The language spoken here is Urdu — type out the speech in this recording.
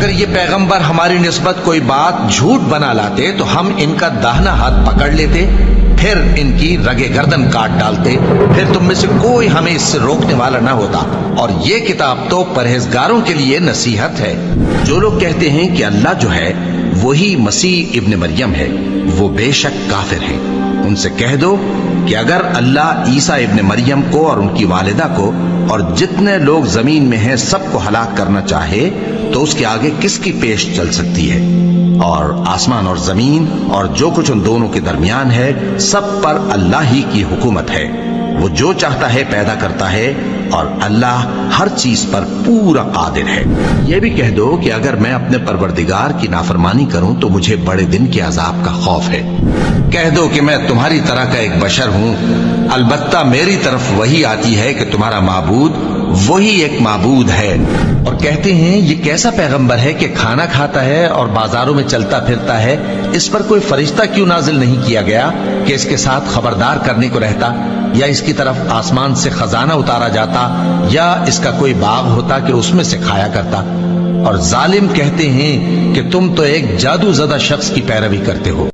اگر یہ پیغمبر ہماری نسبت کوئی بات جھوٹ بنا لاتے تو ہم ان کا داہنا ہاتھ پکڑ لیتے، پھر ان کی رگے گردن کاٹ ڈالتے، پھر تم میں سے کوئی ہمیں اس سے روکنے والا نہ ہوتا۔ اور یہ کتاب تو پرہیزگاروں کے لیے نصیحت ہے۔ جو لوگ کہتے ہیں کہ اللہ جو ہے وہی مسیح ابن مریم ہے، وہ بے شک کافر ہیں۔ ان سے کہہ دو کہ اگر اللہ عیسیٰ ابن مریم کو اور ان کی والدہ کو اور جتنے لوگ زمین میں ہیں سب کو ہلاک کرنا چاہے تو اس کے آگے کس کی پیش چل سکتی ہے؟ اور آسمان اور زمین اور جو کچھ ان دونوں کے درمیان ہے سب پر اللہ ہی کی حکومت ہے۔ وہ جو چاہتا ہے پیدا کرتا ہے اور اللہ ہر چیز پر پورا قادر ہے۔ یہ بھی کہہ دو کہ اگر میں اپنے پروردگار کی نافرمانی کروں تو مجھے بڑے دن کے عذاب کا خوف ہے۔ کہہ دو کہ میں تمہاری طرح کا ایک بشر ہوں، البتہ میری طرف وہی آتی ہے کہ تمہارا معبود وہی ایک معبود ہے۔ اور کہتے ہیں یہ کیسا پیغمبر ہے کہ کھانا کھاتا ہے اور بازاروں میں چلتا پھرتا ہے، اس پر کوئی فرشتہ کیوں نازل نہیں کیا گیا کہ اس کے ساتھ خبردار کرنے کو رہتا، یا اس کی طرف آسمان سے خزانہ اتارا جاتا، یا اس کا کوئی باغ ہوتا کہ اس میں سے کھایا کرتا۔ اور ظالم کہتے ہیں کہ تم تو ایک جادو زدہ شخص کی پیروی کرتے ہو۔